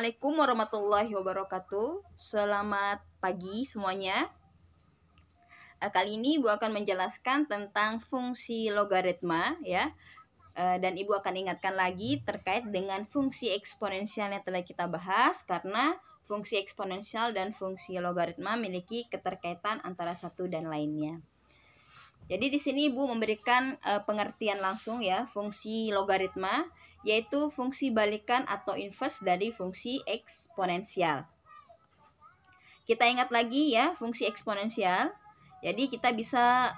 Assalamualaikum warahmatullahi wabarakatuh. Selamat pagi semuanya. Kali ini Ibu akan menjelaskan tentang fungsi logaritma ya. Dan Ibu akan ingatkan lagi terkait dengan fungsi eksponensial yang telah kita bahas, karena fungsi eksponensial dan fungsi logaritma memiliki keterkaitan antara satu dan lainnya. Jadi di sini Ibu memberikan pengertian langsung ya fungsi logaritma, yaitu fungsi balikan atau inverse dari fungsi eksponensial. Kita ingat lagi ya fungsi eksponensial. Jadi kita bisa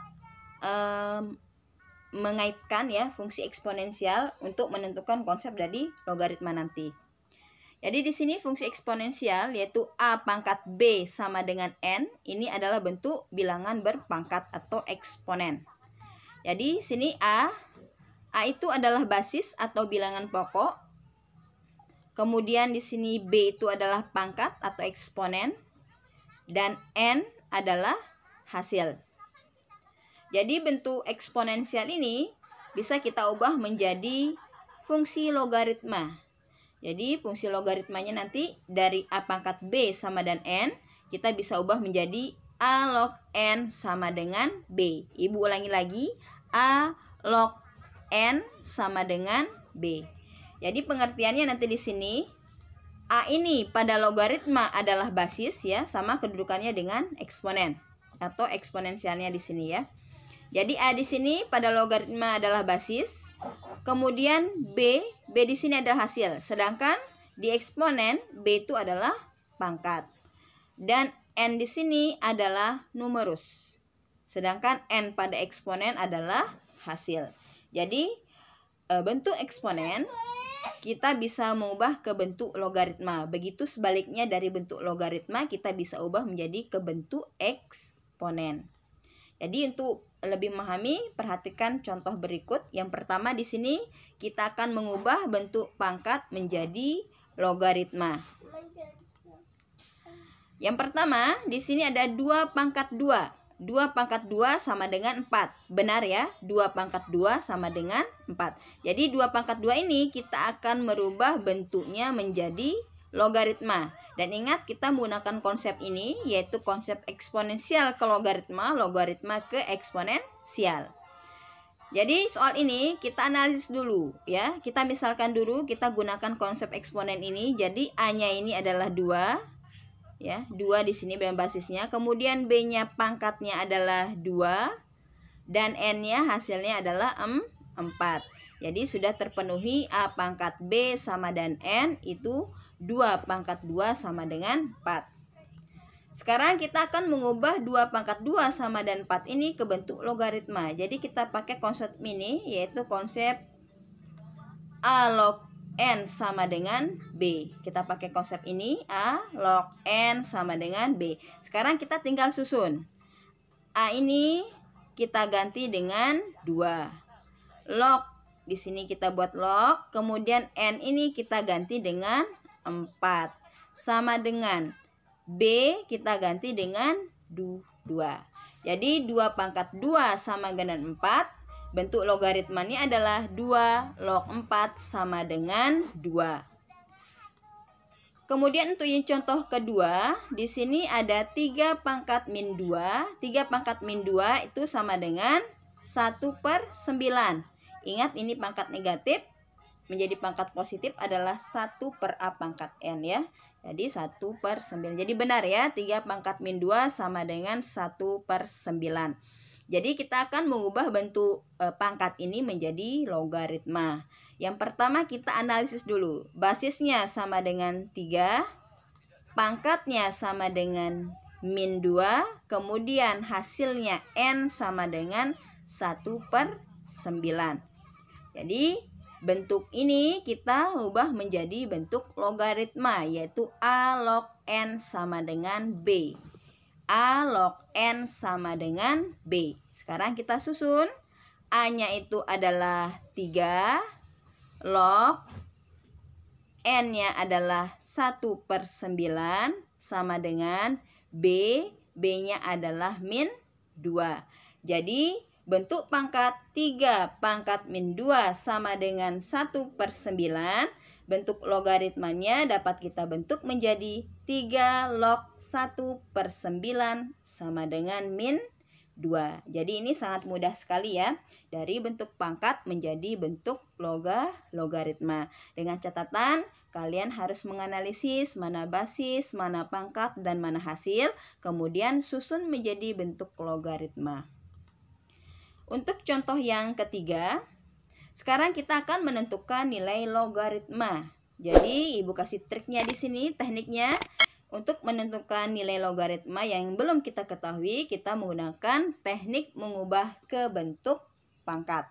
mengaitkan ya fungsi eksponensial untuk menentukan konsep dari logaritma nanti. Jadi di sini fungsi eksponensial yaitu A pangkat B sama dengan N, ini adalah bentuk bilangan berpangkat atau eksponen. Jadi sini A itu adalah basis atau bilangan pokok. Kemudian di sini B itu adalah pangkat atau eksponen dan N adalah hasil. Jadi bentuk eksponensial ini bisa kita ubah menjadi fungsi logaritma. Jadi fungsi logaritmanya nanti dari A pangkat B sama dengan N, kita bisa ubah menjadi A log N sama dengan B. Ibu ulangi lagi, A log N sama dengan B. Jadi pengertiannya nanti di sini, A ini pada logaritma adalah basis ya, sama kedudukannya dengan eksponen atau eksponensialnya di sini ya. Jadi A di sini pada logaritma adalah basis. Kemudian B di sini adalah hasil. Sedangkan di eksponen B itu adalah pangkat. Dan N di sini adalah numerus. Sedangkan N pada eksponen adalah hasil. Jadi bentuk eksponen kita bisa mengubah ke bentuk logaritma. Begitu sebaliknya dari bentuk logaritma kita bisa ubah menjadi ke bentuk eksponen. Jadi untuk lebih memahami, perhatikan contoh berikut. Yang pertama di sini kita akan mengubah bentuk pangkat menjadi logaritma. Yang pertama di sini ada 2 pangkat 2. 2 pangkat 2 sama dengan 4. Benar ya? 2 pangkat 2 sama dengan 4. Jadi 2 pangkat 2 ini kita akan merubah bentuknya menjadi logaritma. Dan ingat kita menggunakan konsep ini, yaitu konsep eksponensial ke logaritma, logaritma ke eksponensial. Jadi soal ini kita analisis dulu ya. Kita misalkan dulu kita gunakan konsep eksponen ini. Jadi A-nya ini adalah 2 ya. 2 di sini basisnya. Kemudian B-nya pangkatnya adalah 2 dan N-nya hasilnya adalah 4. Jadi sudah terpenuhi A pangkat B sama dan N itu 2 pangkat 2 sama dengan 4. Sekarang kita akan mengubah 2 pangkat 2 sama dan 4 ini ke bentuk logaritma. Jadi kita pakai konsep ini, yaitu konsep A log N sama dengan B. Kita pakai konsep ini, A log N sama dengan B. Sekarang kita tinggal susun. A ini kita ganti dengan 2. Log, di sini kita buat log. Kemudian N ini kita ganti dengan 4 sama dengan B kita ganti dengan 2. Jadi 2 pangkat 2 sama dengan 4. Bentuk logaritmanya adalah 2 log 4 sama dengan 2. Kemudian untuk yang contoh kedua, di sini ada 3 pangkat min 2. 3 pangkat min 2 itu sama dengan 1/9. Ingat ini pangkat negatif. Menjadi pangkat positif adalah 1 per A pangkat N ya. Jadi 1/9. Jadi benar ya, 3 pangkat min 2 sama dengan 1/9. Jadi kita akan mengubah bentuk pangkat ini menjadi logaritma. Yang pertama kita analisis dulu. Basisnya sama dengan 3. Pangkatnya sama dengan min 2. Kemudian hasilnya N sama dengan 1/9. Jadi bentuk ini kita ubah menjadi bentuk logaritma, yaitu A log N sama dengan B. A log N sama dengan B. Sekarang kita susun. A-nya itu adalah 3. Log N-nya adalah 1/9 sama dengan B. B-nya adalah min 2. Jadi bentuk pangkat 3 pangkat min 2 sama dengan 1/9. Bentuk logaritmanya dapat kita bentuk menjadi 3 log 1/9 sama dengan min 2. Jadi ini sangat mudah sekali ya. Dari bentuk pangkat menjadi bentuk logaritma. Dengan catatan, kalian harus menganalisis mana basis, mana pangkat, dan mana hasil. Kemudian susun menjadi bentuk logaritma. Untuk contoh yang ketiga, sekarang kita akan menentukan nilai logaritma. Jadi, Ibu kasih triknya di sini, tekniknya. Untuk menentukan nilai logaritma yang belum kita ketahui, kita menggunakan teknik mengubah ke bentuk pangkat.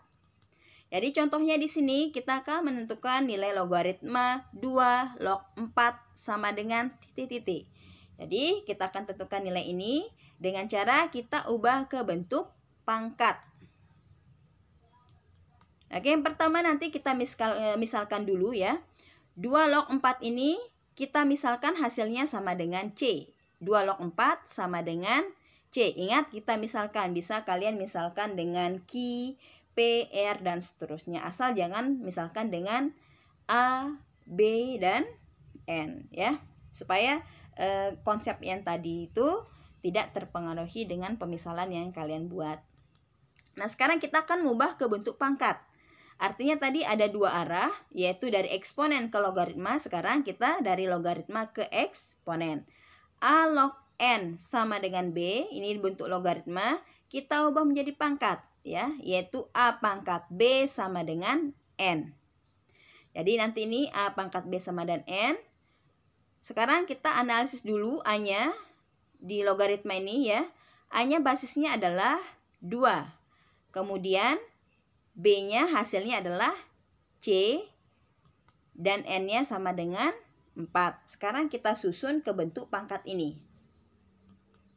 Jadi, contohnya di sini kita akan menentukan nilai logaritma 2 log 4 sama dengan titik-titik. Jadi, kita akan tentukan nilai ini dengan cara kita ubah ke bentuk pangkat. Oke, yang pertama nanti kita misalkan dulu ya. 2 log 4 ini kita misalkan hasilnya sama dengan C. 2 log 4 sama dengan C. Ingat, kita misalkan. Bisa kalian misalkan dengan Q, P, R, dan seterusnya. Asal jangan misalkan dengan A, B, dan N ya. Supaya konsep yang tadi itu tidak terpengaruhi dengan pemisalan yang kalian buat. Nah, sekarang kita akan mengubah ke bentuk pangkat. Artinya tadi ada dua arah, yaitu dari eksponen ke logaritma. Sekarang kita dari logaritma ke eksponen. A log N sama dengan B, ini bentuk logaritma. Kita ubah menjadi pangkat, ya, yaitu A pangkat B sama dengan N. Jadi nanti ini A pangkat B sama dengan N. Sekarang kita analisis dulu A-nya di logaritma ini ya. A-nya basisnya adalah 2. Kemudian B-nya hasilnya adalah C dan N-nya sama dengan 4. Sekarang kita susun ke bentuk pangkat ini.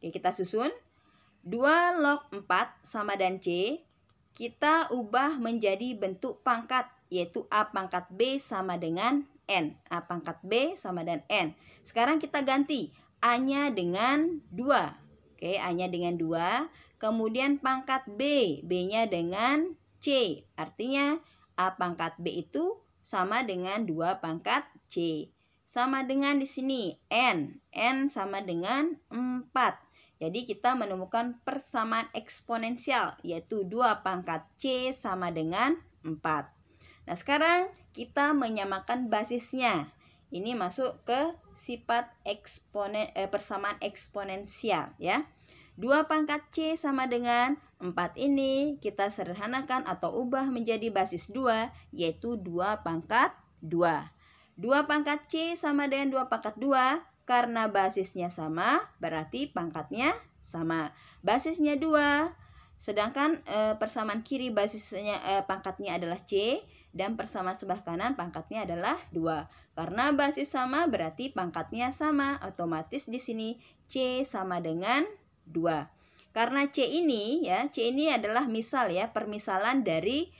Oke, kita susun 2 log 4 sama dengan C. Kita ubah menjadi bentuk pangkat, yaitu A pangkat B sama dengan N. A pangkat B sama dengan N. Sekarang kita ganti A-nya dengan 2. Oke, A-nya dengan 2. Kemudian pangkat B. B-nya dengan C. Artinya A pangkat B itu sama dengan 2 pangkat C. Sama dengan di sini N. N sama dengan 4. Jadi kita menemukan persamaan eksponensial, yaitu 2 pangkat C sama dengan 4. Nah, sekarang kita menyamakan basisnya. Ini masuk ke sifat persamaan eksponensial ya. 2 pangkat C sama dengan 4 ini kita sederhanakan atau ubah menjadi basis 2, yaitu 2 pangkat 2. 2 pangkat C sama dengan 2 pangkat 2, karena basisnya sama, berarti pangkatnya sama. Basisnya 2, sedangkan persamaan kiri basisnya pangkatnya adalah C, dan persamaan sebelah kanan pangkatnya adalah 2. Karena basis sama, berarti pangkatnya sama. Otomatis di sini C sama dengan 2. Karena C ini ya, C ini adalah misal ya, permisalan dari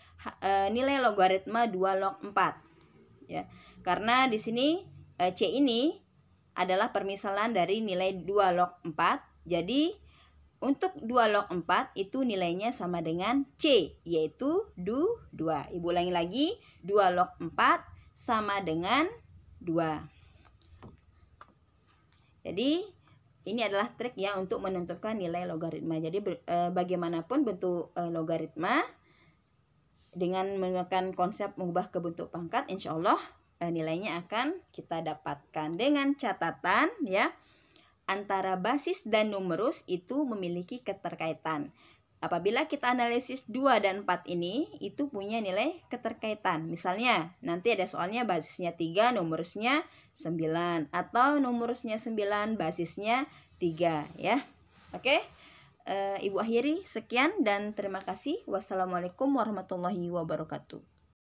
nilai logaritma 2 log 4. Ya. Karena di sini C ini adalah permisalan dari nilai 2 log 4. Jadi untuk 2 log 4 itu nilainya sama dengan C, yaitu 2. Ibu ulangi lagi, 2 log 4 sama dengan 2. Jadi ini adalah trik ya untuk menentukan nilai logaritma. Jadi bagaimanapun bentuk logaritma, dengan menggunakan konsep mengubah ke bentuk pangkat, insya Allah nilainya akan kita dapatkan. Dengan catatan ya, antara basis dan numerus itu memiliki keterkaitan. Apabila kita analisis 2 dan 4 ini, itu punya nilai keterkaitan. Misalnya, nanti ada soalnya basisnya 3, numerusnya 9. Atau numerusnya 9, basisnya 3. Ya. Oke, Ibu akhiri. Sekian dan terima kasih. Wassalamualaikum warahmatullahi wabarakatuh.